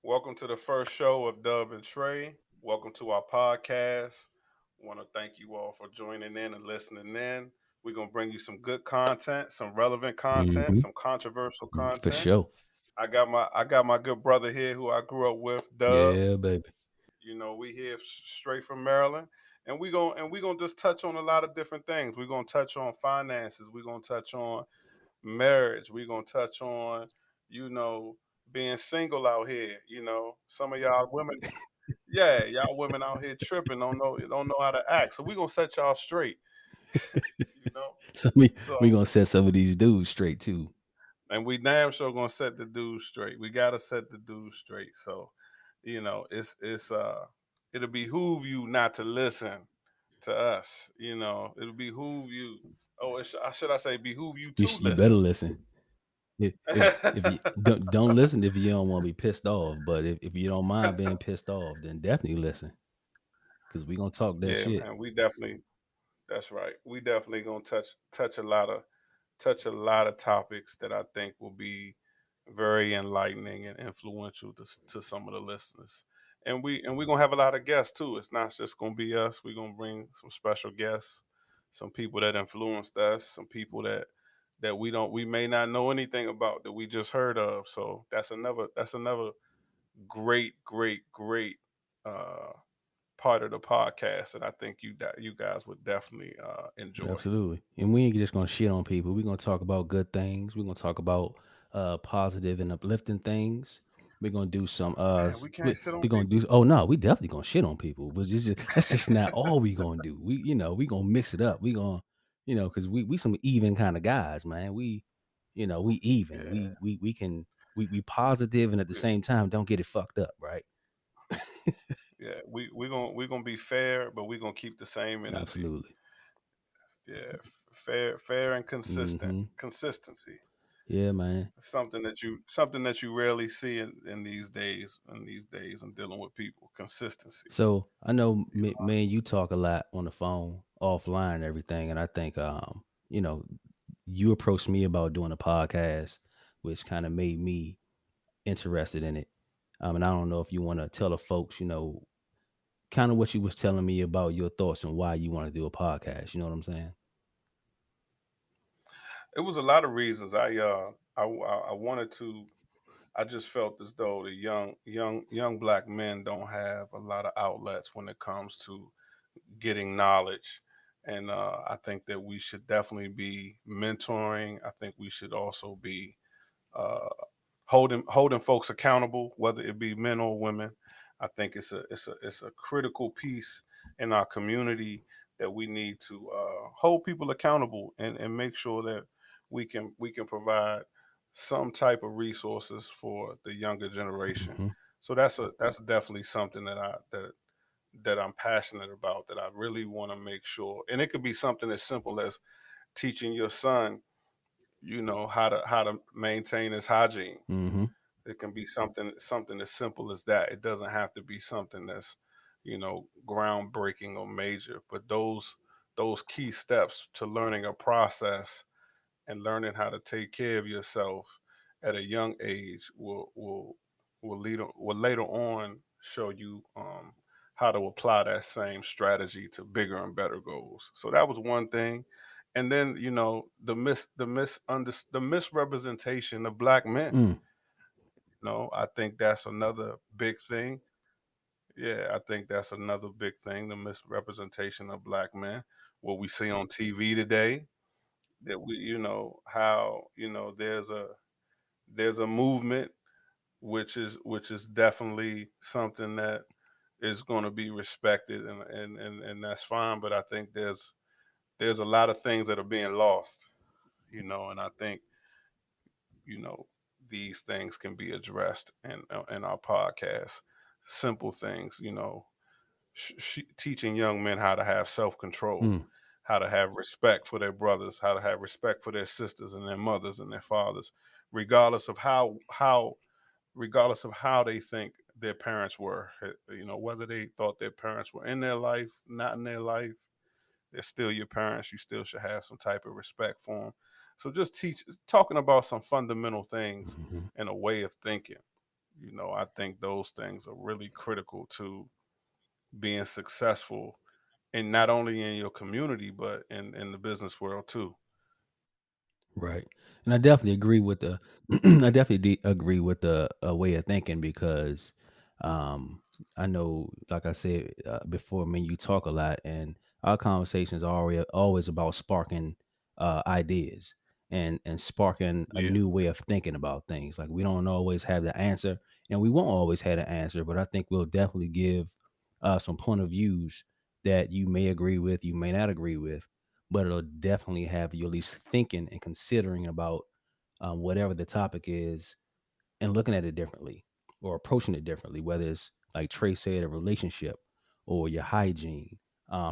Welcome to the first show of Dub and Trey. Welcome to our podcast. Want to thank you all for joining in and listening in. We're gonna bring you some good content, some relevant content, Hmm. some controversial For content. sure. I got my good brother here who I grew up with, Dub. Yeah, baby. We here straight from Maryland, and we gonna just touch on a lot of different things. We're gonna touch on finances. We're gonna touch on marriage. We're gonna touch on, you know, being single out here. Some of y'all women, yeah, y'all women out here tripping, don't know how to act. So we're gonna set y'all straight, you know. So we So gonna set some of these dudes straight too. and we damn sure gonna set the dude straight. We gotta set the dude straight. So, it'll behoove you not to listen to us. It'll behoove you. Oh, should I say behoove you to You better listen? listen. If you don't listen if you don't want to be pissed off, but if you don't mind being pissed off, then definitely listen because we gonna talk that Yeah, shit. man. That's right. We definitely gonna touch a lot of topics that I think will be very enlightening and influential to some of the listeners. And we're gonna have a lot of guests too. It's not just gonna be us. We're gonna bring some special guests, some people that influenced us, some people that we may not know anything about that we just heard of. So that's another great uh part of the podcast that I think you guys would definitely enjoy. Absolutely. And we ain't just gonna shit on people. We're gonna talk about good things. We're gonna talk about positive and uplifting things. We're gonna do some Man, we can't sit on we're gonna people. do oh no, we definitely gonna shit on people, but that's just not all we gonna do. We gonna mix it up. We gonna because we some even kind of guys, man. We even. Yeah, We can we positive and at the yeah, same time don't get it fucked up, right? yeah. We gonna be fair, but we gonna keep the same energy. Absolutely. Yeah, fair and consistent. Hmm. Consistency. Yeah, man. Something that you rarely see in these days and dealing with people. Consistency. So I know You me and you talk a lot on the phone, offline, and everything, and I think you know, you approached me about doing a podcast, which kind of made me interested in it. And I don't know if you want to tell the folks, kind of what you was telling me about your thoughts and why you want to do a podcast. You know what I'm saying? It was a lot of reasons. I wanted to. I just felt as though the young black men don't have a lot of outlets when it comes to getting knowledge. And I think that we should definitely be mentoring. I think we should also be uh, holding folks accountable, whether it be men or women. I think it's a critical piece in our community that we need to hold people accountable and make sure that we can provide some type of resources for the younger generation. Hmm. So that's definitely something that I'm passionate about, that I really want to make sure. And it could be something as simple as teaching your son, how to maintain his hygiene. Hmm. It can be something as simple as that. It doesn't have to be something that's, groundbreaking or major, but those key steps to learning a process and learning how to take care of yourself at a young age will later on show you how to apply that same strategy to bigger and better goals. So that was one thing. And then the misrepresentation of black men. Mm. I think that's another big thing. Yeah, I think that's another big thing, the misrepresentation of black men. What we see on TV today, that how, there's a movement which is definitely something that is going to be respected, and that's fine. But I think there's a lot of things that are being lost, and I think, you know, these things can be addressed in our podcast. Simple things, teaching young men how to have self control, Mm. how to have respect for their brothers, how to have respect for their sisters and their mothers and their fathers, regardless of how they think their parents were. Whether they thought their parents were in their life, not in their life, they're still your parents. You still should have some type of respect for them. So just talking about some fundamental things Hmm. and a way of thinking. I think those things are really critical to being successful, and not only in your community but in the business world too. Right. And I definitely agree with the I definitely agree with the way of thinking because um I know like I said before, man, you talk a lot and our conversations are always about sparking ideas and sparking a Yeah, new way of thinking about things. Like we don't always have the answer and we won't always have the answer, but I think we'll definitely give some point of views that you may agree with, you may not agree with, but it'll definitely have you at least thinking and considering about whatever the topic is and looking at it differently or approaching it differently, whether it's like Trey said, a relationship or your hygiene,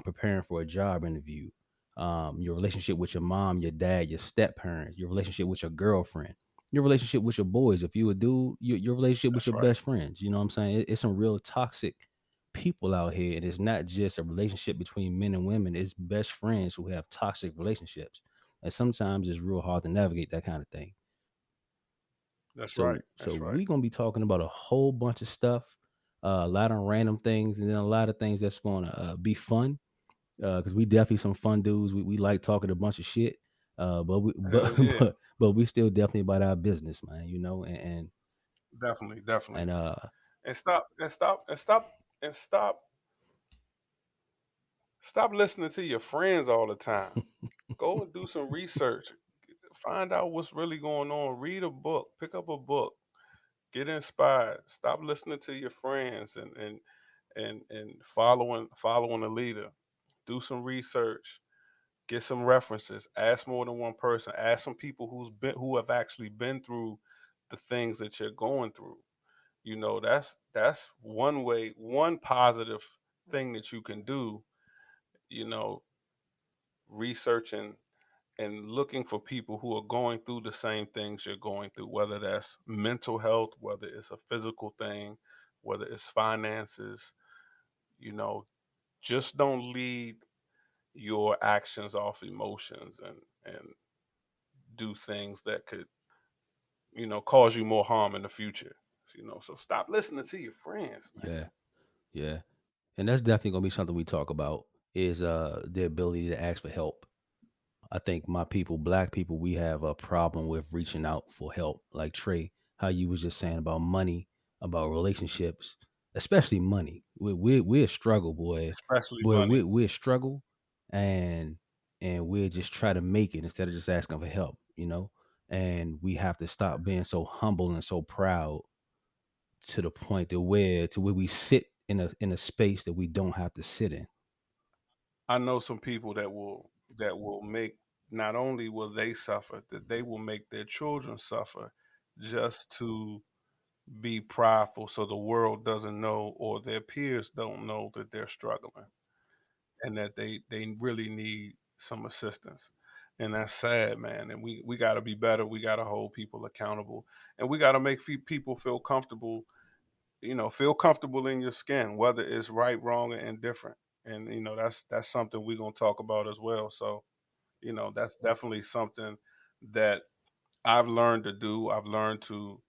preparing for a job interview, your relationship with your mom, your dad, your step parents, your relationship with your girlfriend, your relationship with your boys. If you a dude, your relationship with that's your right. best friends. You know what I'm saying? It's some real toxic people out here, and it's not just a relationship between men and women. It's best friends who have toxic relationships, and sometimes it's real hard to navigate that kind of thing. That's right. So That's right. we're gonna be talking about a whole bunch of stuff, a lot of random things, and then a lot of things that's gonna be fun. Because we definitely some fun dudes. We like talking a bunch of shit. But we but Hell yeah. but we still definitely about our business, man. You know, Definitely, definitely. and And stop listening to your friends all the time. Go and do some research. Find out what's really going on. Read a book. Pick up a book. Get inspired. Stop listening to your friends and following a leader. Do some research. Get some references. Ask more than one person. Ask some people who have actually been through the things that you're going through. That's one way, one positive thing that you can do. You know, researching and looking for people who are going through the same things you're going through, whether that's mental health, whether it's a physical thing, whether it's finances. You know, just don't lead your actions off emotions and do things that could, cause you more harm in the future. So stop listening to your friends, man. yeah, yeah, and that's definitely gonna be something we talk about is the ability to ask for help. I think my people, black people, we have a problem with reaching out for help. Like Trey, how you was just saying about money, about relationships, especially money. We're a struggle, boy. Especially Boy, money. we're a struggle, and we'll just try to make it instead of just asking for help. You know, and we have to stop being so humble and so proud to the point to where we sit in a space that we don't have to sit in. I know some people that will make, not only will they suffer, that they will make their children suffer just to be prideful so the world doesn't know or their peers don't know that they're struggling and that they really need some assistance. And that's sad, man. And we got to be better. We got to hold people accountable, and we got to make people feel comfortable. Feel comfortable in your skin, whether it's right, wrong, or indifferent. And that's something we're gonna talk about as well. So that's definitely something that I've learned to do. I've learned to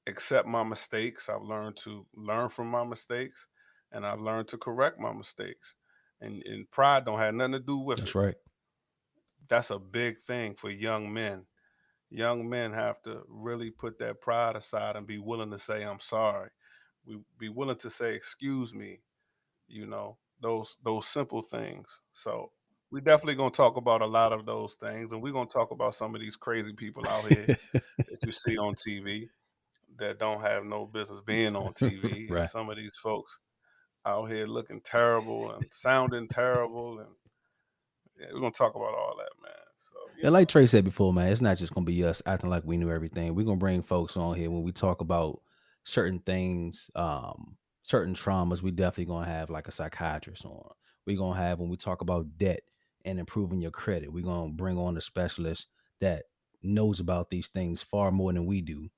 accept my mistakes. I've learned to learn from my mistakes, and I've learned to correct my mistakes. And pride don't have nothing to do with That's it. right. That's a big thing for young men. Young men have to really put that pride aside and be willing to say, "I'm sorry." We be willing to say, "Excuse me." Those simple things. So we definitely gonna talk about a lot of those things, and we're gonna talk about some of these crazy people out here that you see on TV that don't have no business being on TV, and Right. some of these folks out here looking terrible and sounding terrible, and yeah, we're gonna talk about all that, man. So And like Trey said before, man, it's not just gonna be us acting like we knew everything. We're gonna bring folks on here when we talk about certain things, certain traumas. We definitely gonna have like a psychiatrist on. We're gonna have when we talk about debt and improving your credit. We're gonna bring on a specialist that knows about these things far more than we do.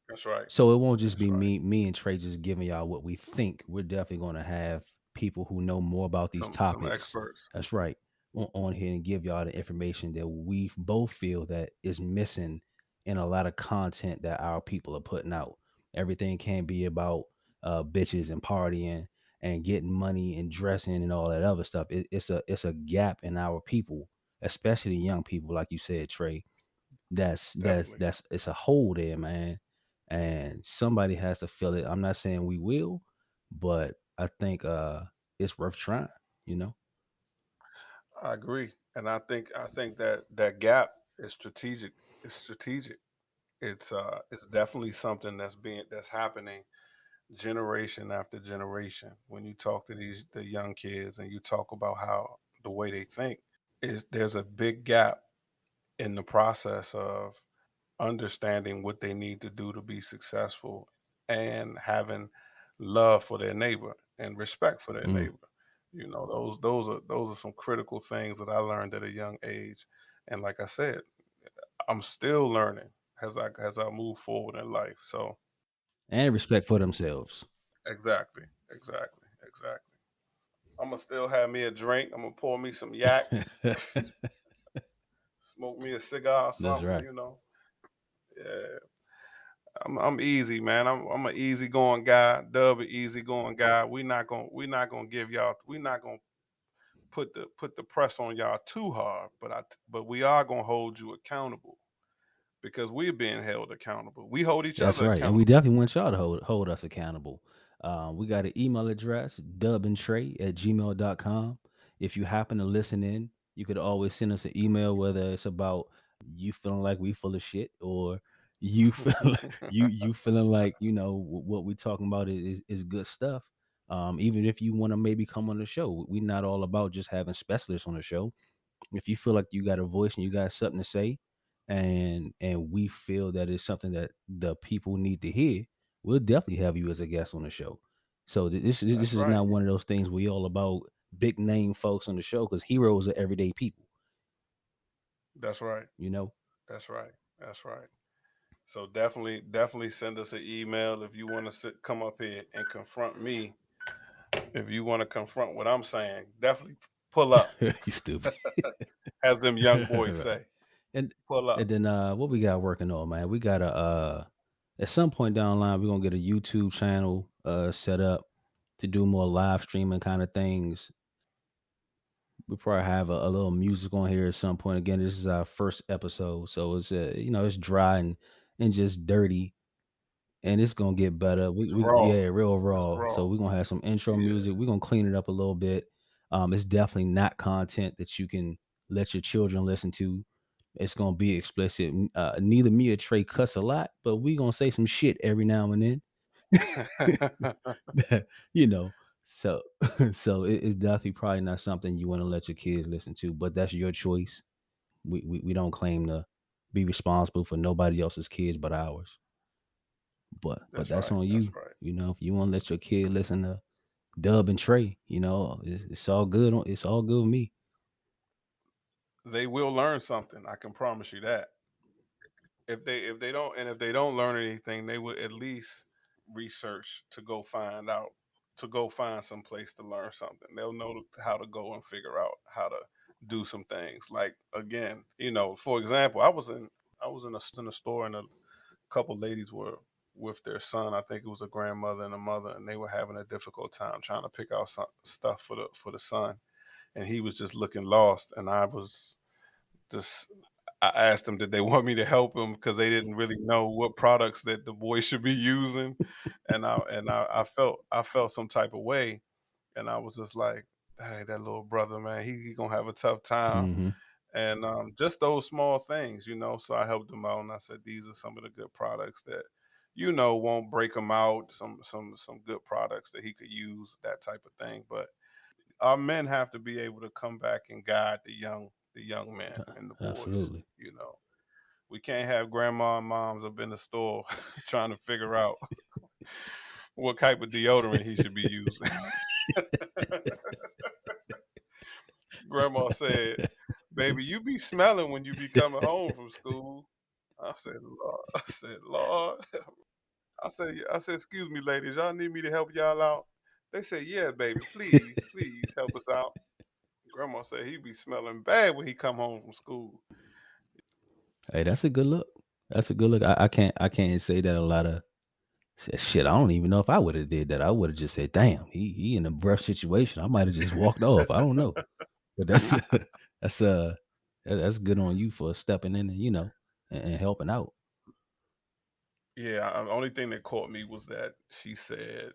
that's right. So it won't just That's be right. me and Trey just giving y'all what we think. We're definitely gonna have people who know more about these Some topics. experts. That's right. On here and give y'all the information that we both feel that is missing in a lot of content that our people are putting out. Everything can't be about bitches and partying and getting money and dressing and all that other stuff. It's a gap in our people, especially young people, like you said, Trey. Definitely. That's it's a hole there, man. And somebody has to fill it. I'm not saying we will, but I think it's worth trying, you know? I agree, and I think that that gap is strategic. It's strategic. It's definitely something that's happening generation after generation. When you talk to the young kids and you talk about how the way they think is, there's a big gap in the process of understanding what they need to do to be successful and having love for their neighbor and respect for their Mm. neighbor. You know, those are some critical things that I learned at a young age. And like I said, I'm still learning as I move forward in life. So And respect for themselves. exactly, exactly, exactly. I'm gonna still have me a drink. I'm gonna pour me some yak, smoke me a cigar or That's something. right. You know, yeah. I'm easy, man. I'm an easygoing guy. Dub, an easygoing guy. We not gonna give y'all. We not gonna put the press on y'all too hard. But we are gonna hold you accountable because we're being held accountable. We hold each That's other right. And we accountable. definitely want y'all to hold us accountable. We got an email address, dubandtrey@gmail.com. If you happen to listen in, you could always send us an email, whether it's about you feeling like we full of shit or you feel you feeling like, what we talking about is good stuff. Even if you want to maybe come on the show, we're not all about just having specialists on the show. If you feel like you got a voice and you got something to say, and we feel that it's something that the people need to hear, we'll definitely have you as a guest on the show. So this That's is right. not one of those things we all about big name folks on the show, because heroes are everyday people, That's right. you know. That's right. That's right. So definitely send us an email if you want to come up here and confront me. If you want to confront what I'm saying, definitely pull up, You stupid. as them young boys Right. say. and Pull up. and then what we got working on, man? We got a at some point down the line we're gonna get a YouTube channel set up to do more live streaming kind of things. We probably have a little music on here at some point. Again, this is our first episode, so it's it's dry and just dirty, and it's gonna get better. It's We raw. yeah, real It's raw. raw. So we're gonna have some intro Yeah. music. We're gonna clean it up a little bit. It's definitely not content that you can let your children listen to. It's gonna be explicit. Neither me or Trey cuss a lot, but we gonna say some shit every now and then. you know. So so it's definitely probably not something you want to let your kids listen to, but that's your choice. We don't claim to be responsible for nobody else's kids but ours. But That's that's right. on That's you. right. If you want to let your kid listen to Dub and Trey, it's all good. It's all good with me. They will learn something. I can promise you that. If they don't learn anything, they would at least research to go find out, to go find some place to learn something. They'll know how to go and figure out how to do some things. Like, again, for example, I was in a store, and a couple ladies were with their son. I think it was a grandmother and a mother, and they were having a difficult time trying to pick out some stuff for the son, and he was just looking lost. And just I asked them, did they want me to help them, because they didn't really know what products that the boy should be using, and I felt some type of way, and I was just like, hey, that little brother, man, he gonna have a tough time, Hmm. and just those small things, So I helped him out, and I said, these are some of the good products that won't break him out. Some good products that he could use, that type of thing. But our men have to be able to come back and guide the young men and the boys. Absolutely. You know, we can't have grandma and moms up in the store trying to figure out what type of deodorant he should be using. Grandma said, "Baby, you be smelling when you be coming home from school." I said, "Lord," "Lord," I said, "Excuse me, ladies, y'all need me to help y'all out?" They said, "Yeah, baby, please help us out." Grandma said he be smelling bad when he come home from school. Hey, that's a good look. That's a good look. I can't say that a lot of Said, shit, I don't even know if I would have did that. I would have just said, damn, he in a rough situation. I might have just walked off. I don't know. But that's that's that's good on you for stepping in and and helping out. Yeah, only thing that caught me was that she said,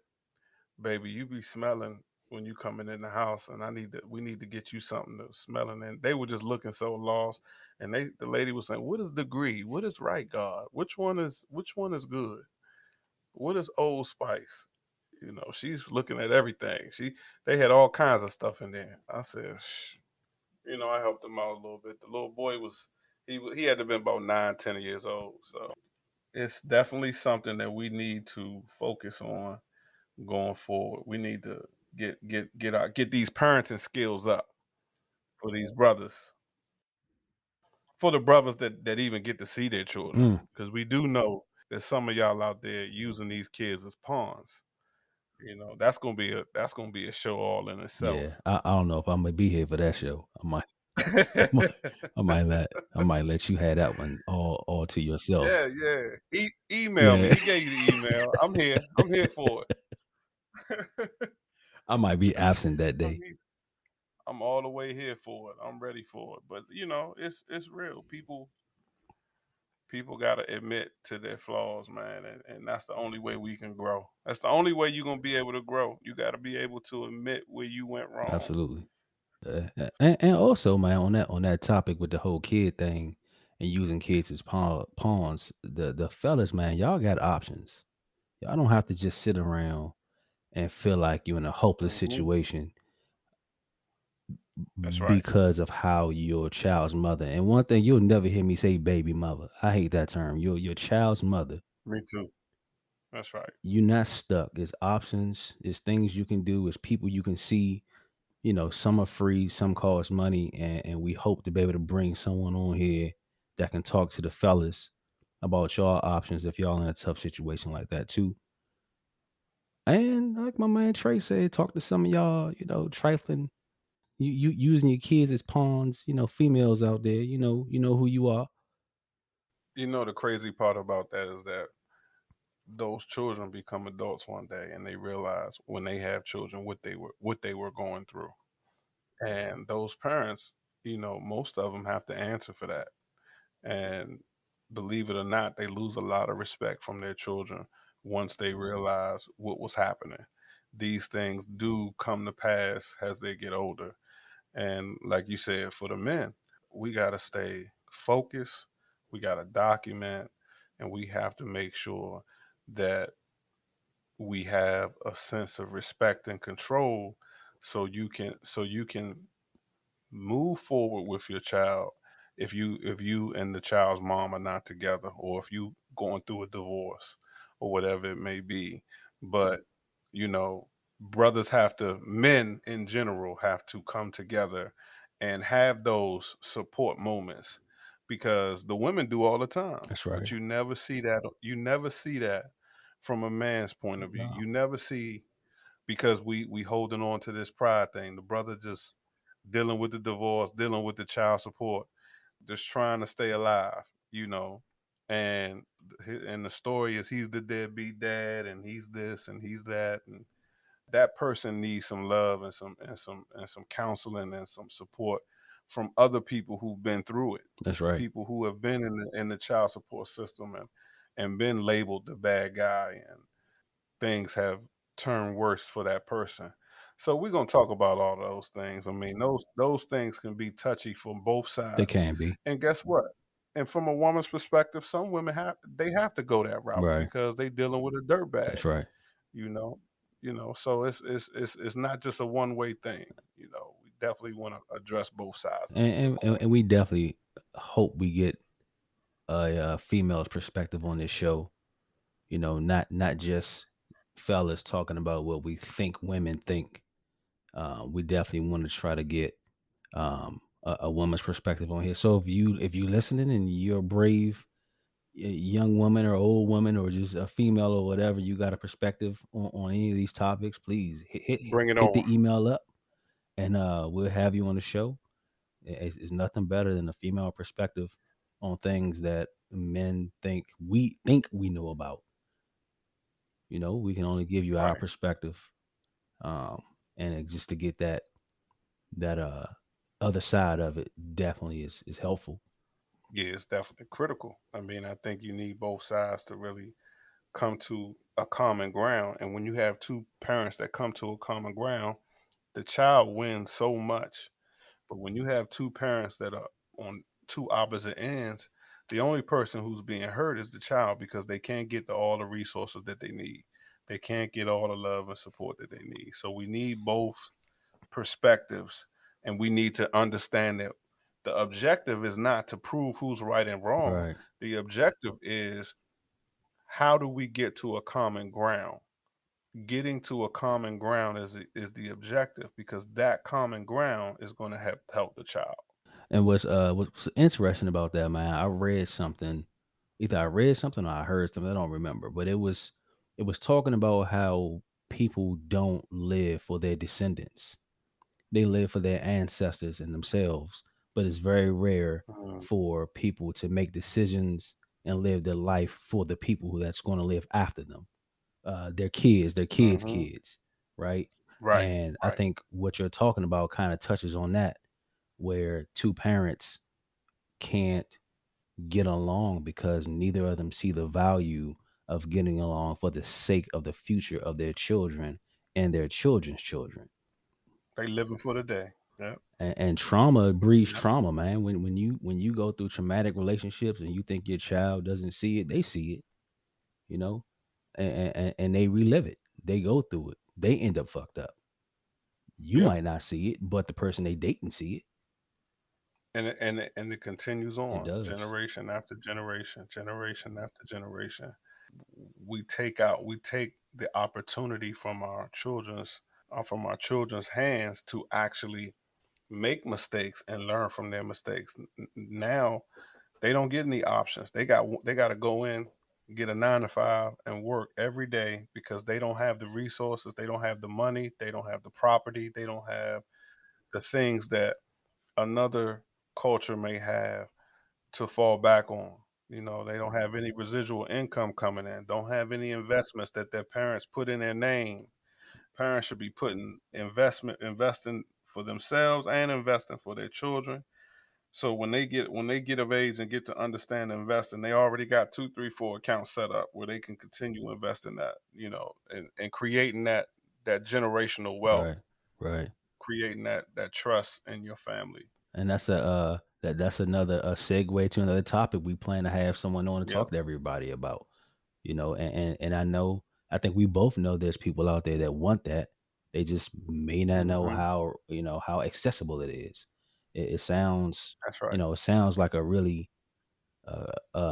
"Baby, you be smelling when you coming in the house, and we need to get you something to smelling." And they were just looking so lost, and the lady was saying, "What is degree? What is right, God? Which one is good? What is Old Spice?" She's looking at everything. They had all kinds of stuff in there. I said, Shh. I helped them out a little bit. The little boy he had to have been about 9, 10 years old. So it's definitely something that we need to focus on going forward. We need to get these parenting skills up for these brothers, for the brothers that even get to see their children, Mm, because we do know that some of y'all out there using these kids as pawns. That's gonna be a show all in itself. yeah, I don't know if I'm gonna be here for that show. I might, I might let you have that one all to yourself. Yeah, yeah. Email me. Yeah, He gave you the email. I'm here. I'm here for it. I might be absent that I'm, day. he- I'm all the way here for it. I'm ready for it. But it's real. People gotta admit to their flaws, man, and that's the only way we can grow. That's the only way you're gonna be able to grow. You gotta be able to admit where you went wrong. Absolutely. And also, man, on that topic with the whole kid thing and using kids as pawns, the fellas, man, y'all got options. Y'all don't have to just sit around and feel like you're in a hopeless Hmm. situation That's right. because of how your child's mother. And one thing you'll never hear me say baby mother. I hate that term. Your child's mother. Me too. That's right. You're not stuck. There's options. There's things you can do. There's people you can see. Some are free, some cost money, and we hope to be able to bring someone on here that can talk to the fellas about y'all options if y'all in a tough situation like that too. And like my man Trey said, talk to some of y'all, trifling, you using your kids as pawns, females out there, you know who you are. The crazy part about that is that those children become adults one day and they realize when they have children what they were going through. And those parents, most of them have to answer for that. And believe it or not, they lose a lot of respect from their children once they realize what was happening. These things do come to pass as they get older. And like you said, for the men, we got to stay focused, we got to document, and we have to make sure that we have a sense of respect and control so you can move forward with your child if you and the child's mom are not together, or if you going through a divorce or whatever it may be. But you know men in general have to come together and have those support moments, because the women do all the time, That's but right. you never see that from a man's point of view. No, You never see, because we holding on to this pride thing. The brother just dealing with the divorce, dealing with the child support, just trying to stay alive, you know. And and the story is he's the deadbeat dad, and he's this and he's that, and that person needs some love and some counseling and some support from other people who've been through it, that's right. people who have been in the child support system and been labeled the bad guy, and things have turned worse for that person. So we're gonna talk about all those things. I mean, those things can be touchy from both They sides. can be. And guess what? And from a woman's perspective, some women have to go that route Right. because they dealing with a dirtbag, That's right. you know. So it's not just a one way thing. We definitely want to address both sides of And, the and and coin. and we definitely hope we get a female's perspective on this show. Not just fellas talking about what we think women think. We definitely want to try to get a woman's perspective on here. So if you listening and you're a brave young woman or old woman or just a female or whatever, you got a perspective on any of these topics, please Bring it hit on. the email up and we'll have you on the show. It's nothing better than a female perspective on things that men think we know about. We can only give you our Right. perspective, um, and just to get that other side of it definitely is helpful. Yeah, it's definitely critical. I mean, I think you need both sides to really come to a common ground. And when you have two parents that come to a common ground, the child wins so much. But when you have two parents that are on two opposite ends, the only person who's being hurt is the child because they can't get all the resources that they need. They can't get all the love and support that they need. So we need both perspectives, and we need to understand that the objective is not to prove who's right and wrong. Right. The objective is, how do we get to a common ground? Getting to a common ground is the objective, because that common ground is going to help the child. And what's interesting about that, man, I read something. Either I read something or I heard something. I don't remember, but it was talking about how people don't live for their descendants. They live for their ancestors and themselves, but it's very rare Mm, for people to make decisions and live their life for the people who that's going to live after them, their kids, their kids' hmm. kids, right? Right, And I right. think what you're talking about kind of touches on that, where two parents can't get along because neither of them see the value of getting along for the sake of the future of their children and their children's children. They living for the day. Yep, And trauma breeds yep, trauma, man. When you go through traumatic relationships and you think your child doesn't see it, they see it, you know, and they relive it. They go through it. They end up fucked up. You yep. might not see it, but the person they dating see it. And it continues It on, does. generation after generation, generation after generation. We take the opportunity from our children's hands to actually make mistakes and learn from their mistakes. Now they don't get any options. They got to go in, get a 9 to 5, and work every day because they don't have the resources, they don't have the money, they don't have the property, they don't have the things that another culture may have to fall back on. They don't have any residual income coming in, don't have any investments that their parents put in their name. Parents should be putting investing for themselves and investing for their children. So when they get of age and get to understand investing, they already got two, three, four accounts set up where they can continue investing that, and creating that generational wealth, Right. Right. creating that trust in your family. And that's another segue to another topic we plan to have someone on to Yep. talk to everybody about. And I think we both know there's people out there that want that. They just may not know Hmm. how accessible it is. It sounds, That's right. it sounds like a really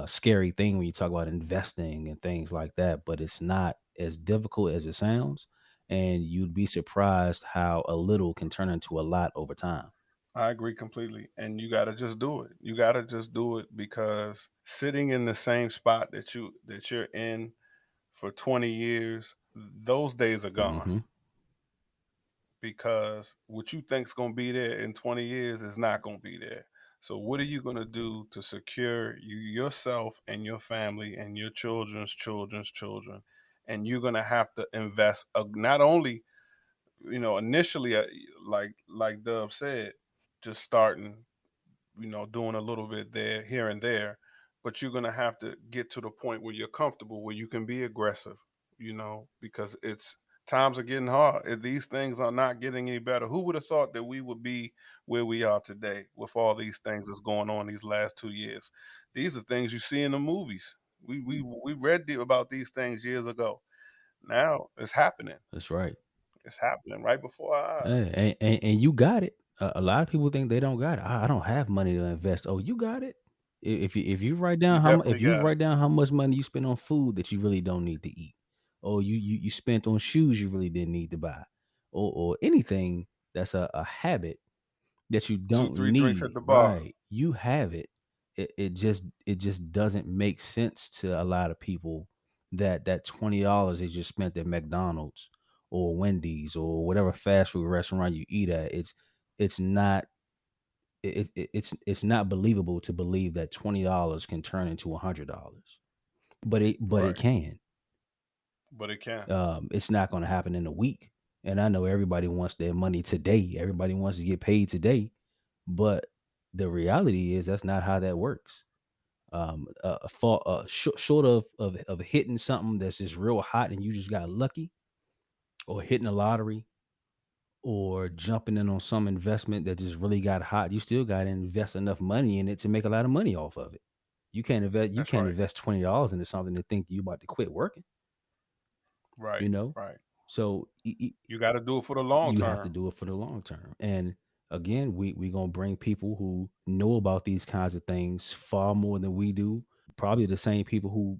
scary thing when you talk about investing and things like that, but it's not as difficult as it sounds. And you'd be surprised how a little can turn into a lot over time. I agree completely. And you got to just do it. You got to just do it, because sitting in the same spot that you're in for 20 years, those days are gone, Hmm. because what you think's going to be there in 20 years is not going to be there. So what are you going to do to secure yourself and your family and your children's children? And you're going to have to invest, not only, initially, like Dub said, just starting, doing a little bit there, here and there, but you're going to have to get to the point where you're comfortable, where you can be aggressive, because it's times are getting hard. These things are not getting any better. Who would have thought that we would be where we are today with all these things that's going on these last 2 years? These are things you see in the movies. We read about these things years ago. Now it's happening. That's right. It's happening right before our eyes. And you got it. A lot of people think they don't got it. I don't have money to invest. Oh, you got it. If you write You down definitely if you got it. write down how much money you spend on food that you really don't need to eat, or you spent on shoes you really didn't need to buy, or anything that's a habit that you Two, don't three drinks at need, the bar. right? You have it. It just doesn't make sense to a lot of people that $20 they just spent at McDonald's or Wendy's or whatever fast food restaurant you eat at. It's not it's not believable to believe that $20 can turn into $100, but it Right. can. But it can. It's not going to happen in a week. And I know everybody wants their money today. Everybody wants to get paid today. But the reality is that's not how that works. Short of hitting something that's just real hot and you just got lucky, or hitting the lottery, or jumping in on some investment that just really got hot, you still got to invest enough money in it to make a lot of money off of it. You can't invest. You That's can't right. invest $20 into something and think you about to quit working. You Right. know, Right. so You got to do it for the long you have to term. do it for the long term. And again, we gonna bring people who know about these kinds of things far more than we do. Probably the same people who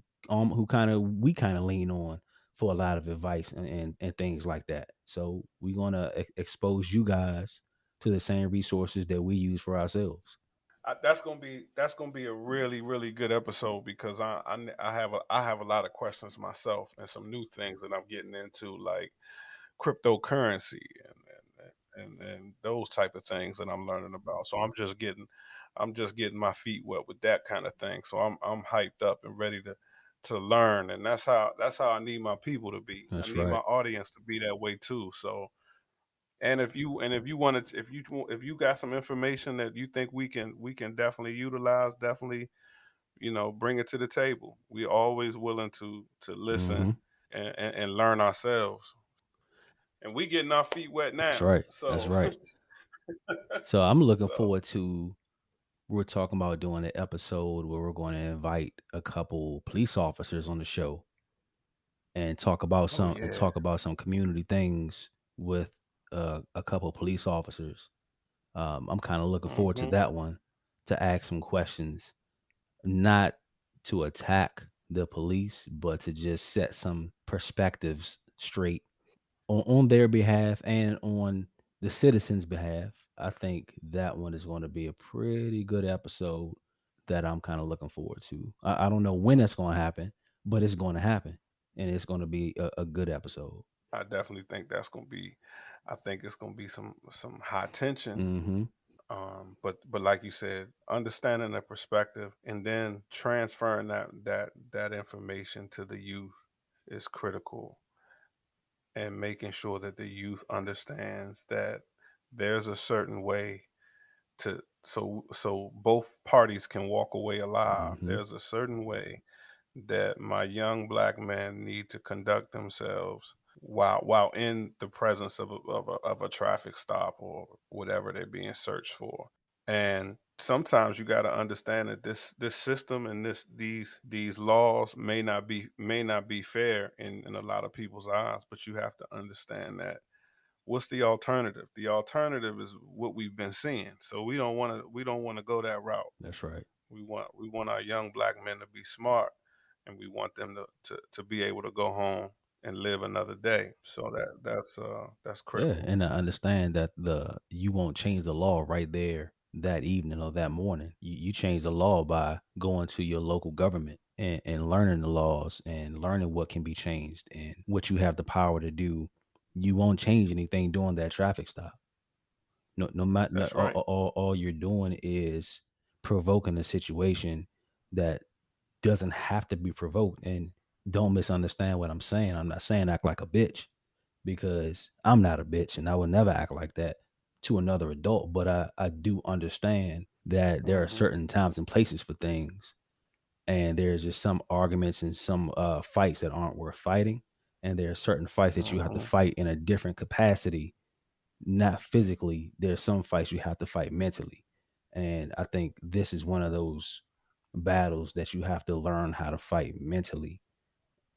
kind of lean on for a lot of advice and things like that. So we're gonna expose you guys to the same resources that we use for ourselves. That's gonna be a really good episode because I have a lot of questions myself and some new things that I'm getting into, like cryptocurrency and those type of things that I'm learning about. So I'm just getting my feet wet with that kind of thing. So I'm hyped up and ready to learn, and that's how I need my people to be. I That's need my right. audience to be that way too. So and if you want to if you got some information that you think we can definitely utilize, definitely, bring it to the table. We always willing to listen Hmm. and learn ourselves. And we getting our feet wet That's now. right. That's So right. So I'm looking so forward to, we're talking about doing an episode where we're going to invite a couple police officers on the show and oh yeah. talk about some community things with a couple police officers. I'm kind of looking forward to Hmm. that one, to ask some questions, not to attack the police, but to just set some perspectives straight on their behalf and on the citizens' behalf. I think that one is going to be a pretty good episode that I'm kind of looking forward to. I don't know when it's going to happen, but it's going to happen, and it's going to be a good episode. I definitely think that's gonna be. I think it's gonna be some high tension. Hmm. But like you said, understanding the perspective and then transferring that information to the youth is critical, and making sure that the youth understands that there's a certain way to so both parties can walk away alive. Hmm. There's a certain way that my young black men need to conduct themselves while in the presence of a traffic stop or whatever they're being searched for. And sometimes you got to understand that this system and these laws may not be fair in a lot of people's eyes, but you have to understand that what's the alternative? The alternative is what we've been seeing. So we don't want to go that route. That's right. We want our young black men to be smart, and we want them to be able to go home and live another day. So that's Yeah, critical. and I understand that the you won't change the law right there that evening or that morning. You change the law by going to your local government and learning the laws and learning what can be changed and what you have the power to do. You won't change anything during that traffic stop. No matter, no, That's right. all you're doing is provoking a situation that doesn't have to be provoked. And don't misunderstand what I'm saying. I'm not saying act like a bitch, because I'm not a bitch and I would never act like that to another adult. But I do understand that there are Hmm. certain times and places for things. And there's just some arguments and some fights that aren't worth fighting. And there are certain fights that you have to Hmm. fight in a different capacity, not physically. There's some fights you have to fight mentally. And I think this is one of those battles that you have to learn how to fight mentally,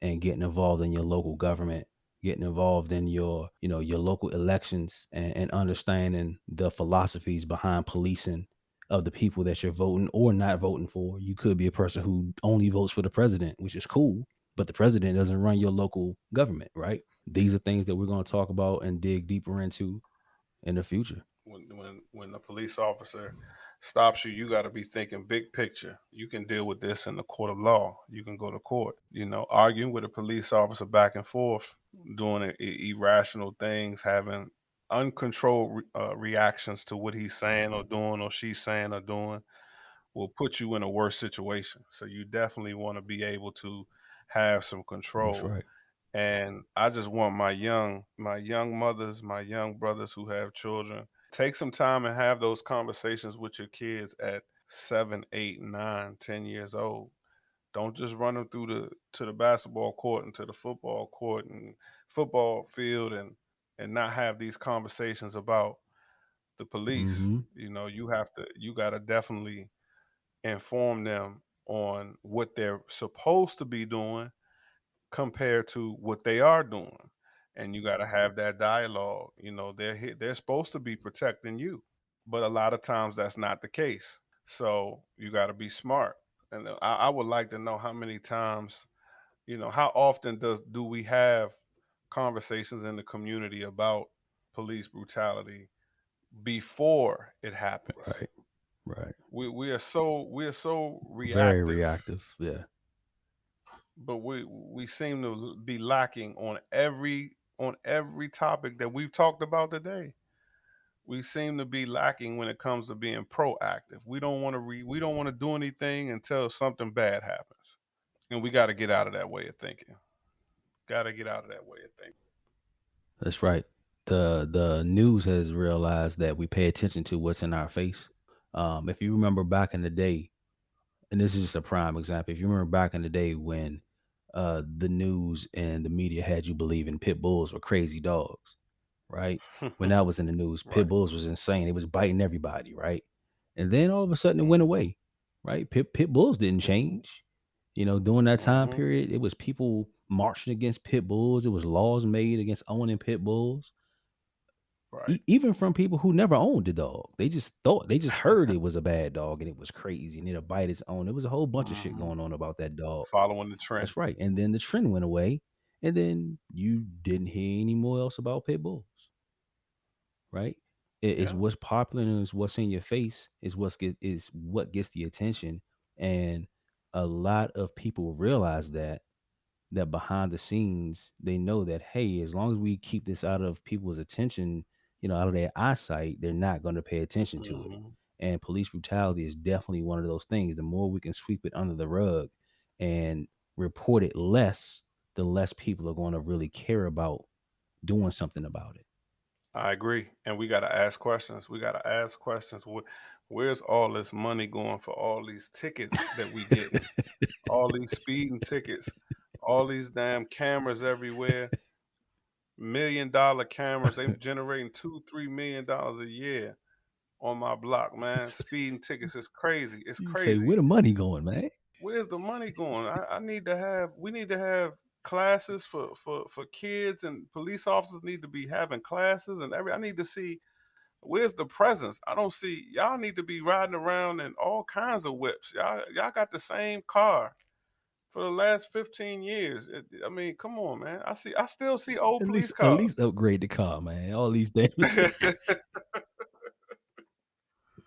and getting involved in your local government, getting involved in your, your local elections, and understanding the philosophies behind policing of the people that you're voting or not voting for. You could be a person who only votes for the president, which is cool, but the president doesn't run your local government, right? These are things that we're going to talk about and dig deeper into in the future. When a police officer stops you, you got to be thinking big picture. You can deal with this in the court of law. You can go to court. Arguing with a police officer back and forth, doing irrational things, having uncontrolled reactions to what he's saying or doing or she's saying or doing will put you in a worse situation. So you definitely want to be able to have some That's control right. And I just want my young mothers, my young brothers who have children, take some time and have those conversations with your kids at 7, 8, 9, 10 years old. Don't just run them through the to the basketball court and to the football court and football field and not have these conversations about the police. Mm-hmm. You got to definitely inform them on what they're supposed to be doing compared to what they are doing. And you got to have that dialogue. They're supposed to be protecting you, but a lot of times that's not the case. So you got to be smart. And I would like to know how many times, how often do we have conversations in the community about police brutality before it happens? Right. Right. We are so Very reactive, reactive. Yeah. but we seem to be lacking on every topic that we've talked about today. We seem to be lacking when it comes to being proactive. We don't want to do anything until something bad happens, and we got to get out of that way of thinking. Got to get out of that way of thinking. That's right. The news has realized that we pay attention to what's in our face. If you remember back in the day, and this is just a prime example. If you remember back in the day when the news and the media had you believing pit bulls were crazy dogs, right? When that was in the news, pit Right. bulls was insane. It was biting everybody, right? And then all of a sudden it went Hmm. away, right? Pit bulls didn't Hmm. change. During that time Hmm. period, it was people marching against pit bulls. It was laws made against owning pit bulls, Right. even from people who never owned a dog. They just heard it was a bad dog and it was crazy and it'll bite its own. There was a whole bunch of shit Hmm. going on about that dog. Following the trend. That's right. And then the trend went away, and then you didn't hear any more else about pit bulls, right? It's Yeah. what's popular and it's what's in your face is what gets the attention, and a lot of people realize that behind the scenes they know that, hey, as long as we keep this out of people's attention, out of their eyesight, they're not going to pay attention to it. Hmm. And police brutality is definitely one of those things. The more we can sweep it under the rug and report it less, the less people are going to really care about doing something about it. I agree. And we got to ask questions. We got to ask questions. Where's all this money going for all these tickets that we getting? All these speeding tickets, all these damn cameras everywhere, $1 million cameras. They generating $2, $3 million a year on my block, man. Speeding tickets is crazy. It's You say, where crazy. the money going, man? Where's the money going? We need to have classes for kids, and police officers need to be having classes and I need to see where's the presence. I don't see y'all need to be riding around in all kinds of whips. Y'all got the same car for the last 15 years. I mean, come on, man. I still see old police At least cars. upgrade the car, man. All these damn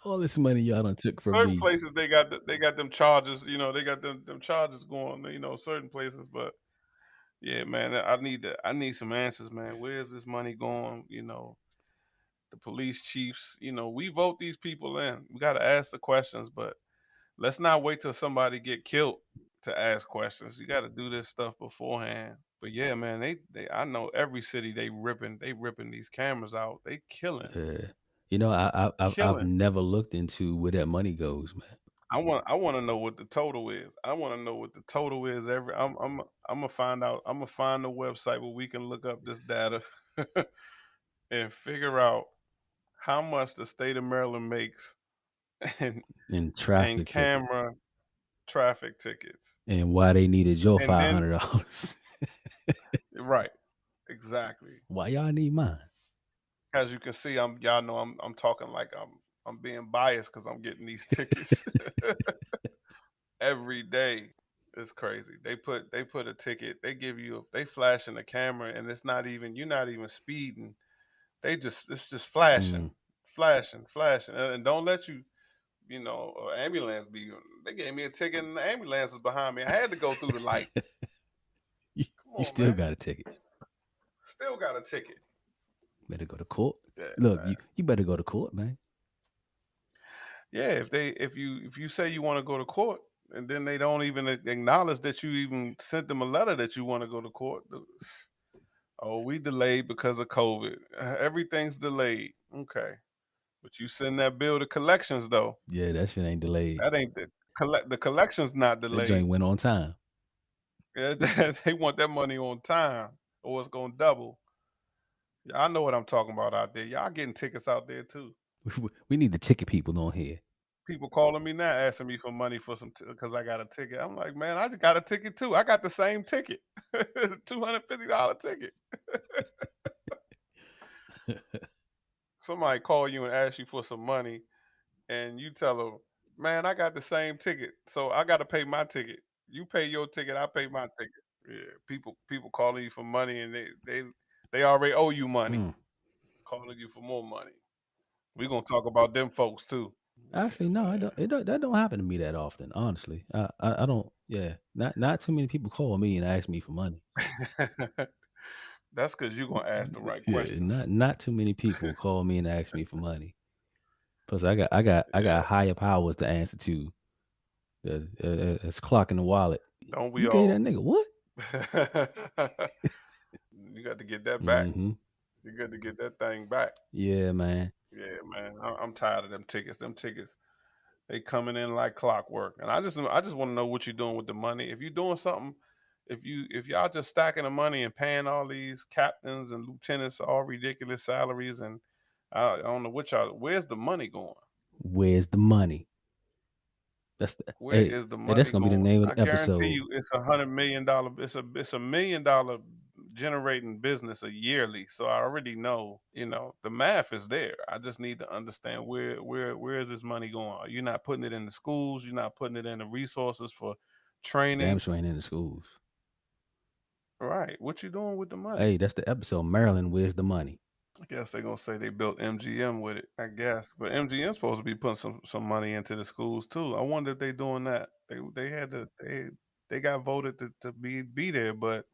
all this money y'all done took from Certain me. places they got them charges, they got them charges going, certain places, but yeah, man, I need some answers, man. Where's this money going? The police chiefs, we vote these people in. We got to ask the questions, but let's not wait till somebody get killed to ask questions. You got to do this stuff beforehand. But yeah, man, I know every city they ripping these cameras out. They killing, Yeah. I've killing. never looked into where that money goes, man. I want to know what the total is. I want to know what the total is. I'm gonna find out. I'm gonna find the website where we can look up this data and figure out how much the state of Maryland makes and And and traffic ticket. camera traffic tickets. And why they needed your And then $500. right, exactly. Why y'all need mine? As you can see, y'all know I'm talking like I'm being biased because I'm getting these tickets every day. It's crazy. They put a ticket. They flashing the camera, and it's not even you're not even speeding. It's just flashing, Mm. flashing, flashing, and don't let ambulance be. They gave me a ticket, and the ambulance was behind me. I had to go through the light. you, Come you on, still man. got a ticket. Still got a ticket. Better go to court. Yeah, Look, man. you better go to court, man. Yeah, if you say you want to go to court, and then they don't even acknowledge that you even sent them a letter that you want to go to court. Oh, we delayed because of COVID. Everything's delayed. Okay. But you send that bill to collections though. Yeah, that shit ain't delayed. That ain't the collections not That delayed. joint went on time. Yeah, they want that money on time or it's gonna double. Yeah, I know what I'm talking about out there. Y'all getting tickets out there too. We need the ticket people on here. People calling me now asking me for money for some because I got a ticket. I'm like, man, I just got a ticket too. I got the same ticket, $250 ticket. Somebody call you and ask you for some money, and you tell them, man, I got the same ticket, so I got to pay my ticket. You pay your ticket, I pay my ticket. Yeah, people calling you for money, and they already owe you money, Mm. calling you for more money. We gonna talk about them folks too. Actually, no, I don't. That don't happen to me that often. Honestly, I don't. Yeah, not too many people call me and ask me for money. Yeah. That's because you're gonna ask the right Yeah, questions. not too many people call me and ask me for money. Plus, I got Yeah, higher powers to answer to. It's clock in the wallet. don't we You gave that all? nigga what? You got to get that back. Mm-hmm. You got to get that thing back. Yeah, man. Yeah, man. I'm tired of them tickets. Them tickets, they coming in like clockwork. And I just want to know what you're doing with the money. If you're doing something, if y'all just stacking the money and paying all these captains and lieutenants all ridiculous salaries, and I don't know what y'all. Where's the money going? Where's the money? That's the Where hey is the hey. That's money gonna be the going? name of I the guarantee episode. you, it's $100 million. It's a $1 million generating business a yearly. So I already know, the math is there. I just need to understand where is this money going? You're not putting it in the schools. You're not putting it in the resources for Damn training. sure ain't in the schools. Right? What you doing with the money? Hey, that's the episode. Maryland, where's the money? I guess they're gonna say they built MGM with it. I guess, but MGM's supposed to be putting some money into the schools too. I wonder if they doing that. They had to they got voted to be there, but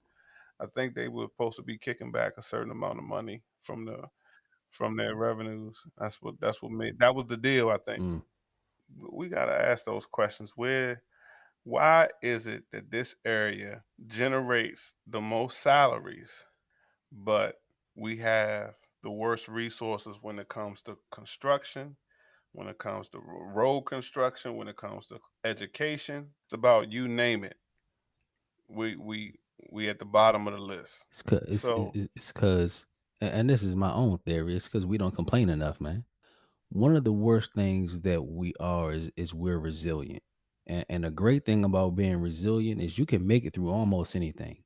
I think they were supposed to be kicking back a certain amount of money from their revenues. That's what made that was the deal. I think Mm. we got to ask those questions. Why is it that this area generates the most salaries, but we have the worst resources when it comes to construction, when it comes to road construction, when it comes to education? It's about you name it. We at the bottom of the list. It's cause So it's cause, and this is my own theory. It's because we don't complain enough, man. One of the worst things that we are is we're resilient. And the great thing about being resilient is you can make it through almost anything,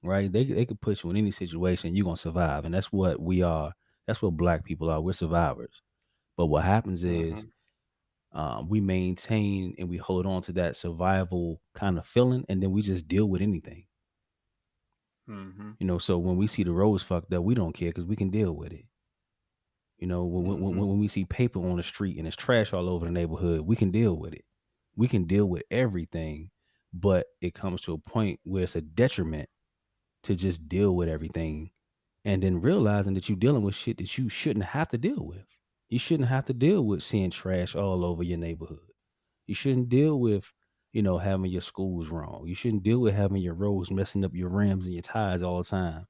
right? They could put you in any situation, you're gonna survive. And that's what we are. That's what black people are. We're survivors. But what happens is mhm, we maintain and we hold on to that survival kind of feeling, and then we just deal with anything. mhm, So when we see the roads fucked up, we don't care because we can deal with it. mhm, When we see paper on the street and it's trash all over the neighborhood, we can deal with it. We can deal with everything, but it comes to a point where it's a detriment to just deal with everything and then realizing that you're dealing with shit that you shouldn't have to deal with. You shouldn't have to deal with seeing trash all over your neighborhood. You shouldn't deal with, having your schools wrong. You shouldn't deal with having your roads messing up your rims and your tires all the time.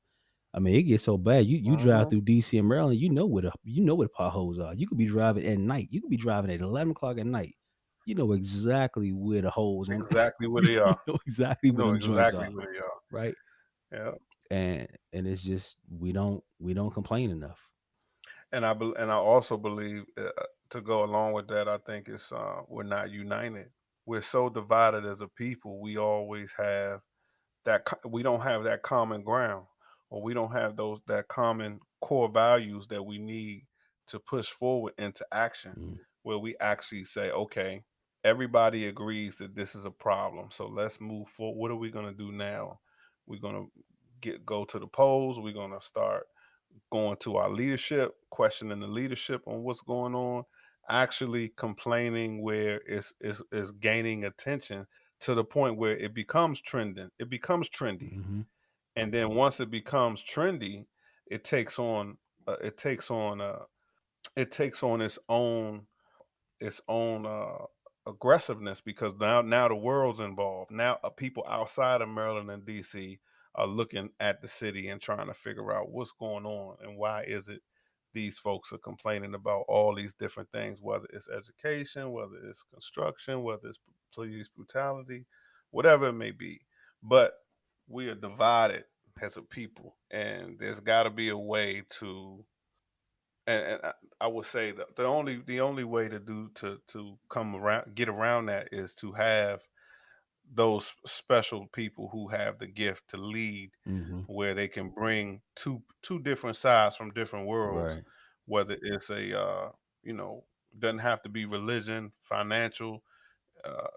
I mean, it gets so bad. You drive mhm. through DC and Maryland, you know where the potholes are. You could be driving at night. You could be driving at 11 o'clock at night. You know exactly where the holes on. Exactly where You they are. know exactly You where know them joints exactly are, where they are. right? Yeah. And it's just we don't complain enough. And I also believe to go along with that, I think it's we're not united. We're so divided as a people. We always have we don't have that common ground, or we don't have those that common core values that we need to push forward into action, Mm, where we actually say, okay, everybody agrees that this is a problem, so let's move forward. What are we going to do now? We're going to go to the polls. We're going to start going to our leadership, questioning the leadership on what's going on, actually complaining where it's gaining attention to the point where it becomes trending. It becomes trendy, hmm and then once it becomes trendy, it takes on it takes on it takes on its own aggressiveness, because now the world's involved. Now people outside of Maryland and DC are looking at the city and trying to figure out what's going on and why is it these folks are complaining about all these different things, whether it's education, whether it's construction, whether it's police brutality, whatever it may be. But we are divided as a people, and there's got to be a way to. And I would say that the only way to do to come around get around that is to have those special people who have the gift to lead, Hmm. where they can bring two different sides from different worlds, Right. whether it's a you know, doesn't have to be religion, financial,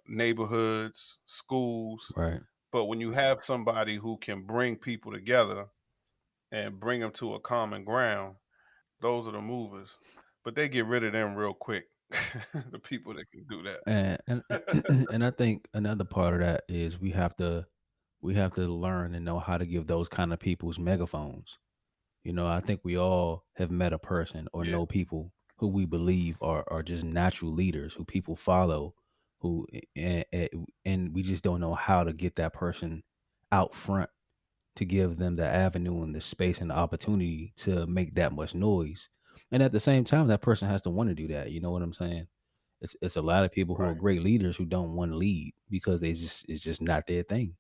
neighborhoods, schools, Right. but when you have somebody who can bring people together and bring them to a common ground, those are the movers. But they get rid of them real quick. The people that can do And that. and I think another part of that is we have to learn and know how to give those kind of people's megaphones. I think we all have met a person or Yeah, know people who we believe are just natural leaders who people follow, who and we just don't know how to get that person out front to give them the avenue and the space and the opportunity to make that much noise. And at the same time, that person has to want to do that. You know what I'm saying? It's a lot of people who are right, great leaders who don't want to lead because it's just not their thing.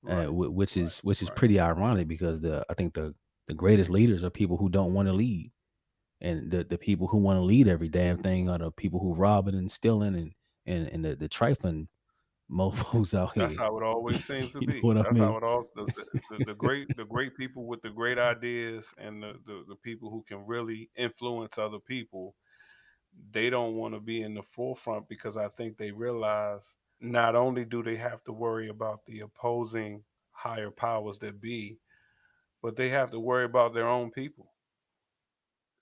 right, Which right, is which is right. pretty ironic because I think the greatest leaders are people who don't want to lead, and the people who want to lead every damn thing are the people who robbing and stealing and the trifling mofos out That's here. how it always seems to You know be. what I That's how mean? it all the great people with the great ideas and the people who can really influence other people, they don't want to be in the forefront because I think they realize not only do they have to worry about the opposing higher powers that be, but they have to worry about their own people.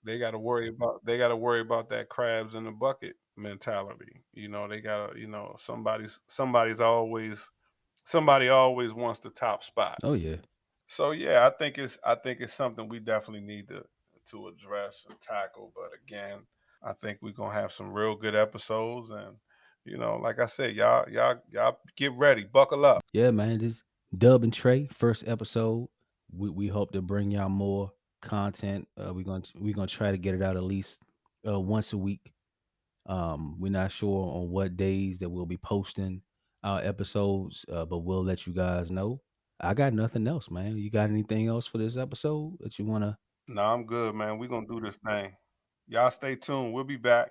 They got to worry about that crabs in the bucket mentality. They got to, somebody always wants the top spot. Oh yeah. So yeah, I think it's something we definitely need to address and tackle. But again, I think we're gonna have some real good episodes, and like I said, y'all get ready, buckle up. Yeah, man. Just Dub and Trey, first episode. We hope to bring y'all more content. We're gonna try to get it out at least once a week. We're not sure on what days that we'll be posting our episodes, but we'll let you guys know. I got nothing else, man. You got anything else for this episode that you wanna? No, I'm good, man. We're gonna do this thing. Y'all stay tuned. We'll be back.